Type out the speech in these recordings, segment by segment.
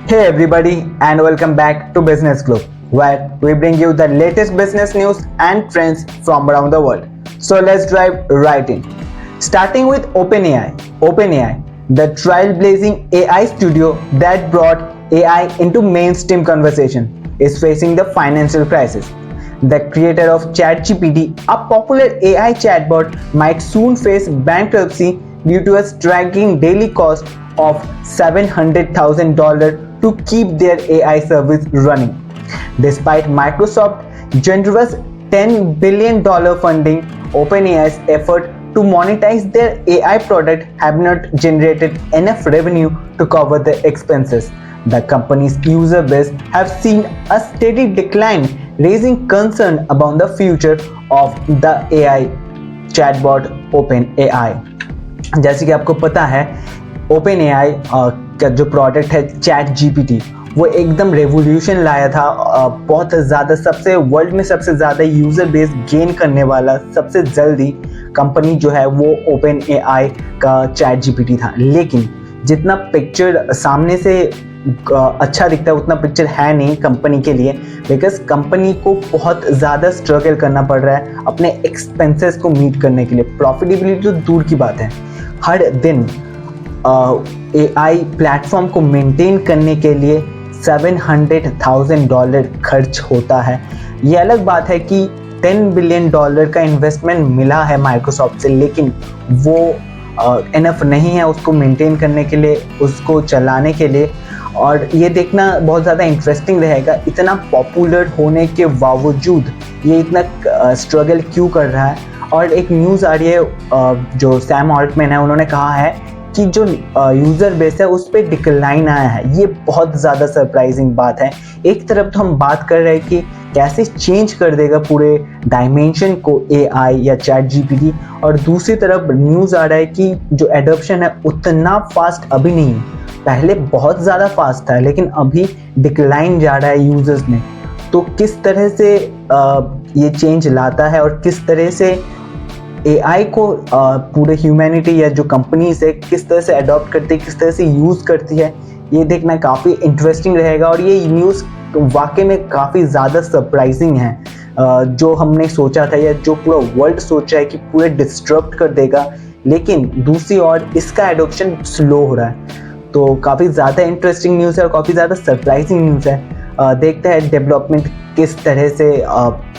Hey everybody, and welcome back to Business Club, where we bring you the latest business news and trends from around the world. So let's dive right in. Starting with OpenAI. OpenAI, the trailblazing AI studio that brought AI into mainstream conversation, is facing the financial crisis. The creator of ChatGPT, a popular AI chatbot, might soon face bankruptcy due to a staggering daily cost of $700,000 to keep their AI service running. Despite Microsoft's generous $10 billion funding, OpenAI's effort to monetize their AI product have not generated enough revenue to cover the expenses. The company's user base have seen a steady decline, raising concern about the future of the AI chatbot OpenAI. जैसे कि आपको पता है, OpenAI का जो product है ChatGPT, वो एकदम रेवोल्यूशन लाया था। बहुत ज़्यादा सबसे वर्ल्ड में सबसे ज़्यादा यूज़र बेस गेन करने वाला सबसे जल्दी कंपनी जो है वो OpenAI का ChatGPT था। लेकिन जितना पिक्चर सामने से अच्छा दिखता है उतना पिक्चर है नहीं कंपनी के लिए, बिकॉज कंपनी को बहुत ज़्यादा स्ट्रगल करना पड़ रहा है अपने एक्सपेंसेस को मीट करने के लिए। प्रॉफिटेबिलिटी तो दूर की बात है, हर दिन AI प्लेटफॉर्म को मेंटेन करने के लिए $700,000 खर्च होता है। ये अलग बात है कि $10 बिलियन का इन्वेस्टमेंट मिला है माइक्रोसॉफ्ट से, लेकिन वो इनफ नहीं है उसको मेंटेन करने के लिए, उसको चलाने के लिए। और ये देखना बहुत ज़्यादा इंटरेस्टिंग रहेगा, इतना पॉपुलर होने के बावजूद ये इतना स्ट्रगल क्यों कर रहा है। और एक न्यूज़ आ रही है, जो सैम ऑल्टमैन है उन्होंने कहा है कि जो यूज़र बेस है उस पर डिक्लाइन आया है। ये बहुत ज़्यादा सरप्राइजिंग बात है। एक तरफ तो हम बात कर रहे हैं कि कैसे चेंज कर देगा पूरे डायमेंशन को AI या ChatGPT, और दूसरी तरफ न्यूज़ आ रहा है कि जो एडॉप्शन है उतना फास्ट अभी नहीं है। पहले बहुत ज़्यादा फास्ट था, लेकिन अभी डिक्लाइन जा रहा है यूज़र्स में। तो किस तरह से ये चेंज लाता है और किस तरह से AI को पूरे ह्यूमैनिटी या जो कंपनी से किस तरह से अडॉप्ट करती है, किस तरह से यूज़ करती है, ये देखना काफ़ी इंटरेस्टिंग रहेगा। और ये न्यूज़ वाकई में काफ़ी ज़्यादा सरप्राइजिंग है। जो हमने सोचा था या जो पूरा वर्ल्ड सोचा है कि पूरे डिस्टर्ब कर देगा, लेकिन दूसरी ओर इसका एडॉप्शन स्लो हो रहा है। तो काफ़ी ज़्यादा इंटरेस्टिंग न्यूज़ है और काफ़ी ज़्यादा सरप्राइजिंग न्यूज़ है। देखते हैं डेवलपमेंट किस तरह से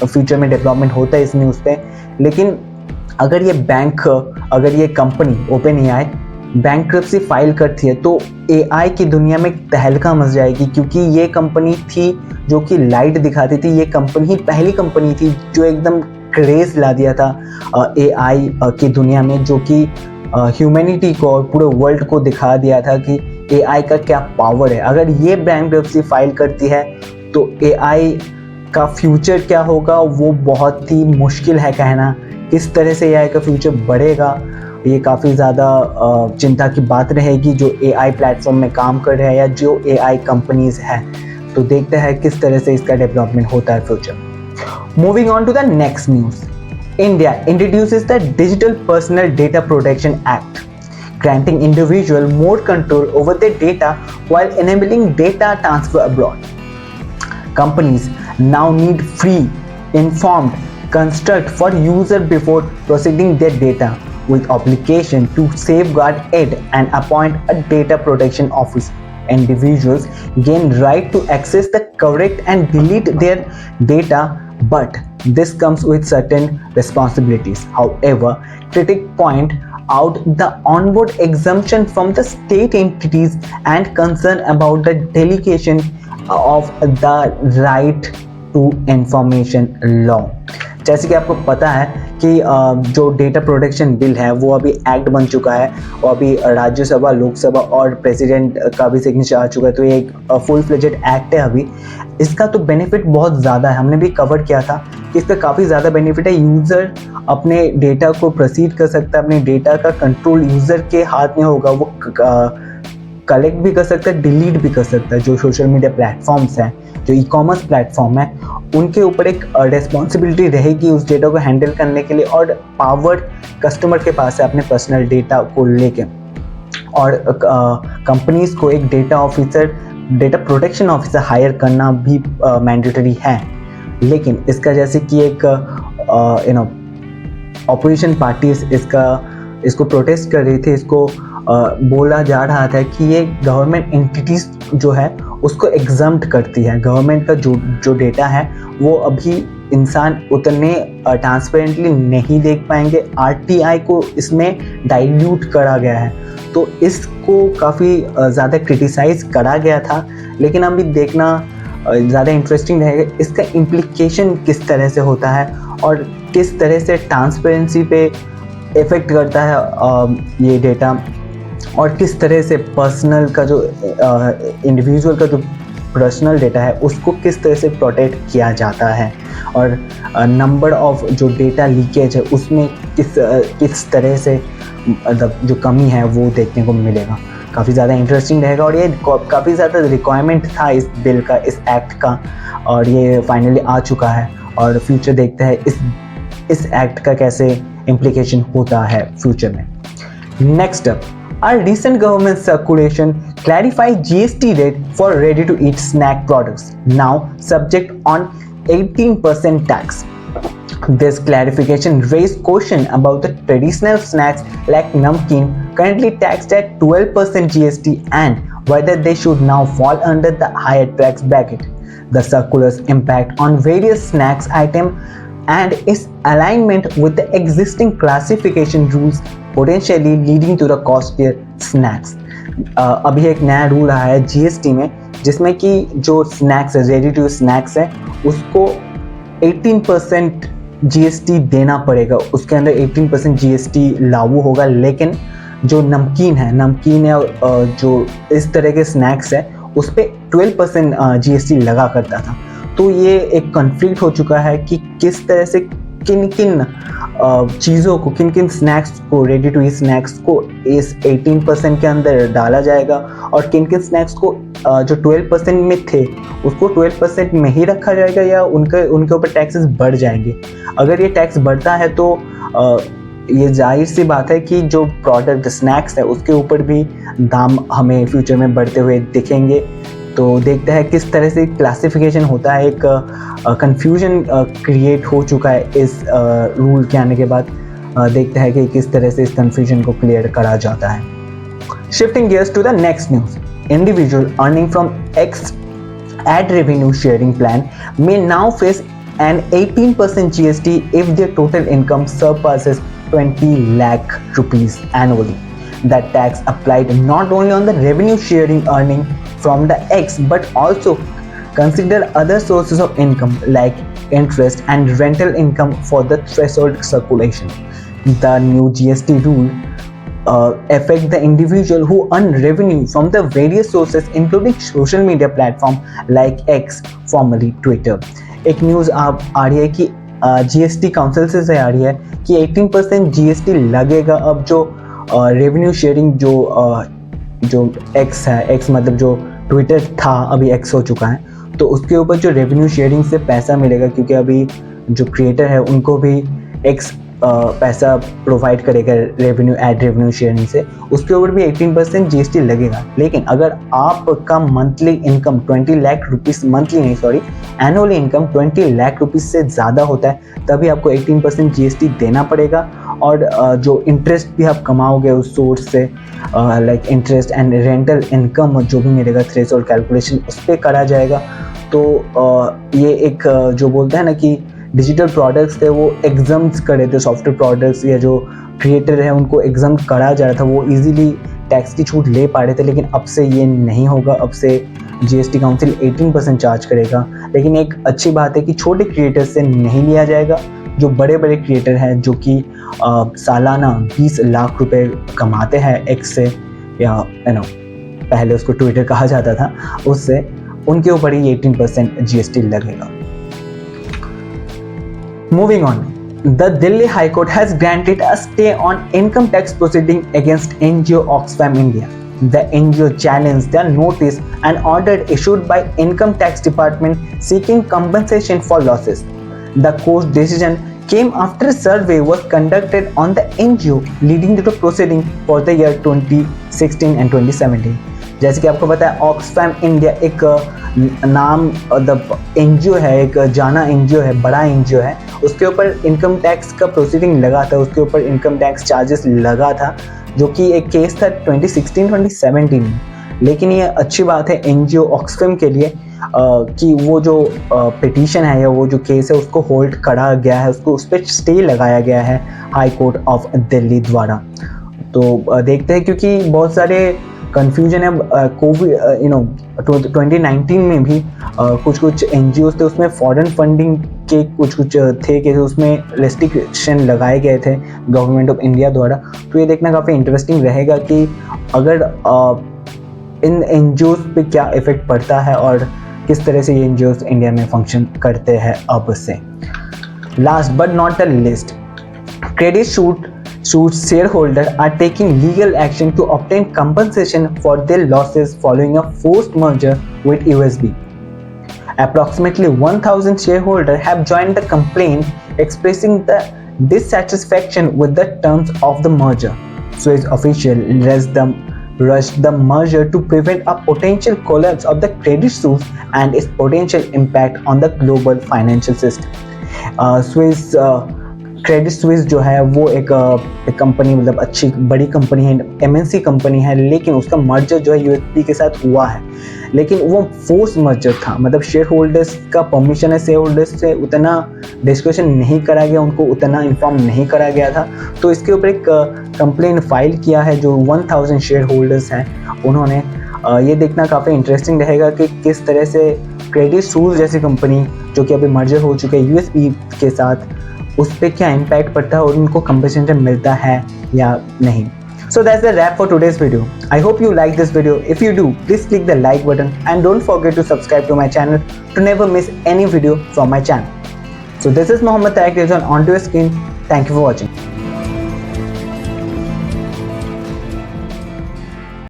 फ्यूचर में डेवलपमेंट होता है इस न्यूज़ पे। लेकिन अगर ये कंपनी OpenAI बैंक्रप्सी फाइल करती है तो AI की दुनिया में तहलका मच जाएगी, क्योंकि ये कंपनी थी जो कि लाइट दिखाती थी। ये कंपनी पहली कंपनी थी जो एकदम क्रेज़ ला दिया था AI की दुनिया में, जो कि ह्यूमैनिटी को और पूरे वर्ल्ड को दिखा दिया था कि AI का क्या पावर है। अगर ये बैंक्रप्सी फाइल करती है तो AI का फ्यूचर क्या होगा वो बहुत ही मुश्किल है कहना। किस तरह से AI का फ्यूचर बढ़ेगा, ये काफ़ी ज़्यादा चिंता की बात रहेगी जो AI प्लेटफॉर्म में काम कर रहे हैं या जो AI कंपनीज़ हैं। तो देखते हैं किस तरह से इसका डेवलपमेंट होता है future. Moving on to the next news. India introduces the Digital Personal Data Protection Act, granting individuals more control over their data while enabling data transfer abroad. Companies now need free, informed consent for users before proceeding their data, with obligation to safeguard it and appoint a data protection officer. Individuals gain right to access the correct and delete their data, but this comes with certain responsibilities. However, critics point out the onward exemption from the state entities and concern about the delegation of the right to information law. जैसे कि आपको पता है कि जो data protection bill है वो अभी एक्ट बन चुका है और अभी राज्यसभा, लोकसभा और प्रेसिडेंट का भी सिग्नेचर आ चुका है। तो ये एक फुल फ्लेजेड एक्ट है अभी। इसका तो बेनिफिट बहुत ज़्यादा है, हमने भी कवर किया था कि इसका काफ़ी ज़्यादा बेनिफिट है। यूज़र अपने डेटा को प्रोसीड कर सकता है, अपने डेटा का कंट्रोल यूज़र के हाथ में होगा। वो कलेक्ट भी कर सकता है, डिलीट भी कर सकता है। जो सोशल मीडिया प्लेटफॉर्म्स हैं, जो ई-कॉमर्स प्लेटफॉर्म है, उनके ऊपर एक रिस्पॉन्सिबिलिटी रहेगी उस डेटा को हैंडल करने के लिए, और पावर कस्टमर के पास है अपने पर्सनल डेटा को लेके। और कंपनीज को एक data officer data protection officer hire करना भी मैंडेटरी है, लेकिन इसका जैसे कि एक ऑपोजिशन पार्टीज इसको प्रोटेस्ट कर रही थी, इसको बोला जा रहा था कि ये गवर्नमेंट एंटिटीज जो है उसको एग्जम्प्ट करती है। गवर्नमेंट का जो डेटा है वो अभी इंसान उतने ट्रांसपेरेंटली नहीं देख पाएंगे, आरटीआई को इसमें डाइल्यूट करा गया है, तो इसको काफ़ी ज़्यादा क्रिटिसाइज करा गया था। लेकिन अभी देखना ज़्यादा इंटरेस्टिंग रहेगा इसका इम्प्लीकेशन किस तरह से होता है और किस तरह से ट्रांसपेरेंसी पे इफ़ेक्ट करता है ये डेटा, और किस तरह से पर्सनल का जो इंडिविजुअल का जो पर्सनल डेटा है उसको किस तरह से प्रोटेक्ट किया जाता है, और नंबर ऑफ जो डेटा लीकेज है उसमें किस तरह से मतलब जो कमी है वो देखने को मिलेगा। काफ़ी ज़्यादा इंटरेस्टिंग रहेगा और ये काफ़ी ज़्यादा रिक्वायरमेंट था इस बिल का, इस एक्ट का, और ये फाइनली आ चुका है। और फ्यूचर देखते हैं इस एक्ट का कैसे इम्प्लीकेशन होता है फ्यूचर में। Next up, our recent government circulation clarified GST rate for ready to eat snack products, now subject on 18% tax. This clarification raised question about the traditional snacks like namkeen currently taxed at 12% GST and whether they should now fall under the higher tax bracket. The circular's impact on various snacks items and its alignment with the existing classification rules potentially leading to the costlier snacks. अभी एक नया rule आया है GST में जिसमें कि जो snacks है, रेडी टू स्नैक्स है, उसको 18% जीएसटी देना पड़ेगा, उसके अंदर 18% जीएसटी लागू होगा। लेकिन जो नमकीन है जो इस तरह के स्नैक्स है उस पर 12% जीएसटी लगा करता था। तो ये एक कॉन्फ्लिक्ट हो चुका है कि किस तरह से किन किन चीज़ों को, किन किन स्नैक्स को, रेडी टू ईट स्नैक्स को इस 18% के अंदर डाला जाएगा और किन किन स्नैक्स को जो 12% में थे उसको 12% में ही रखा जाएगा या उनके ऊपर टैक्सेस बढ़ जाएंगे। अगर ये टैक्स बढ़ता है तो ये जाहिर सी बात है कि जो प्रोडक्ट स्नैक्स है उसके ऊपर भी दाम हमें फ्यूचर में बढ़ते हुए दिखेंगे। तो देखते हैं किस तरह से क्लासिफिकेशन होता है। एक कंफ्यूजन क्रिएट हो चुका है इस रूल के आने के बाद। देखते हैं कि किस तरह से इस कंफ्यूजन को क्लियर करा जाता है। Shifting gears to the next news, individual earning from X ad revenue sharing plan may now face an 18% GST if their total income surpasses 20 lakh rupees annually. That tax applied not only on the revenue sharing earning from the X but also consider other sources of income like interest and rental income for the threshold calculation. The new GST rule affect the individual who earn revenue from the various sources including social media platform like X, formerly Twitter. एक news आ रही है कि GST council से आ रही है कि 18% GST लगेगा अब जो रेवेन्यू शेयरिंग जो X है, X मतलब जो ट्विटर था अभी X हो चुका है, तो उसके ऊपर जो रेवेन्यू शेयरिंग से पैसा मिलेगा, क्योंकि अभी जो क्रिएटर है उनको भी X पैसा प्रोवाइड करेगा एड रेवेन्यू शेयरिंग से, उसके ऊपर भी 18% जीएसटी लगेगा। लेकिन अगर आपका monthly income 20 lakh rupees, monthly नहीं sorry annually income 20 lakh rupees से ज़्यादा होता है तभी आपको 18% जीएसटी देना पड़ेगा। और जो इंटरेस्ट भी आप कमाओगे उस सोर्स से like interest and rental income जो भी मिलेगा थ्रेशोल्ड कैलकुलेशन उस पर करा जाएगा। तो ये एक जो बोलते हैं ना कि डिजिटल प्रोडक्ट्स थे वो एग्जम्प्ट करे थे, सॉफ्टवेयर प्रोडक्ट्स या जो क्रिएटर है उनको एग्जम्प्ट करा जा रहा था, वो इजीली टैक्स की छूट ले पा रहे थे। लेकिन अब से ये नहीं होगा, अब से जीएसटी काउंसिल 18% चार्ज करेगा। लेकिन एक अच्छी बात है कि छोटे क्रिएटर से नहीं लिया जाएगा, जो बड़े बड़े क्रिएटर हैं जो कि सालाना 20 लाख रुपए कमाते हैं एक्स से, या पहले उसको ट्विटर कहा जाता था, उससे उनके ऊपर ही 18% जीएसटी लगेगा। Moving on, the Delhi High Court has granted a stay on income tax proceeding against NGO Oxfam India. The NGO challenged the notice and order issued by Income Tax Department seeking compensation for losses. The court's decision came after a survey was conducted on the NGO leading to the proceeding for the year 2016 and 2017. जैसे कि आपको पता है Oxfam India एक नाम NGO है, एक जाना एनजीओ है, बड़ा एनजीओ है, उसके ऊपर इनकम टैक्स का प्रोसीडिंग लगा था, उसके ऊपर इनकम टैक्स चार्जेस लगा था, जो कि एक केस था 2016-2017 में। लेकिन ये अच्छी बात है एनजीओ ऑक्सफैम के लिए कि वो जो पिटीशन है या वो जो केस है उसको होल्ड करा गया है, उसको उस पर स्टे लगाया गया है हाई कोर्ट ऑफ दिल्ली द्वारा। तो देखते हैं, क्योंकि बहुत सारे कन्फ्यूजन है कोविड 2019 में भी कुछ एनजीओ थे, उसमें फॉरेन फंडिंग के कुछ थे कि उसमें रेस्ट्रिक्शन लगाए गए थे गवर्नमेंट ऑफ इंडिया द्वारा। तो ये देखना काफ़ी इंटरेस्टिंग रहेगा कि अगर इन एनजीओ पे क्या इफेक्ट पड़ता है और किस तरह से ये एनजीओ इंडिया में फंक्शन करते हैं अब से। Last but not the list, credit Suits shareholders are taking legal action to obtain compensation for their losses following a forced merger with USB. Approximately 1,000 shareholders have joined the complaint expressing the dissatisfaction with the terms of the merger. Suez officials rushed the merger to prevent a potential collapse of the Credit Suisse and its potential impact on the global financial system. Credit Suisse जो है वो एक company, मतलब अच्छी बड़ी company है, MNC company है, लेकिन उसका मर्जर जो है यूएसपी के साथ हुआ है, लेकिन वो फोर्स मर्जर था, मतलब शेयर होल्डर्स का परमिशन है, शेयर होल्डर्स से उतना डिस्कशन नहीं करा गया, उनको उतना इन्फॉर्म नहीं करा गया था। तो इसके ऊपर एक कंप्लेन फाइल किया है जो 1000 शेयर होल्डर्स हैं उन्होंने। ये देखना काफ़ी इंटरेस्टिंग रहेगा कि किस तरह से क्रेडिट स्विस जैसी कंपनी जो कि अभी मर्जर हो चुके हैं यूएसपी के साथ, उस पर क्या इम्पैक्ट पड़ता है और उनको कंपनसेशन मिलता है या नहीं। So that's the wrap for today's video. I hope you like this video. If you do, please click the like button and don't forget to subscribe to my channel to never miss any video from my channel. So this is Mohammed Tariq Rizwan onto your screen. Thank you for watching.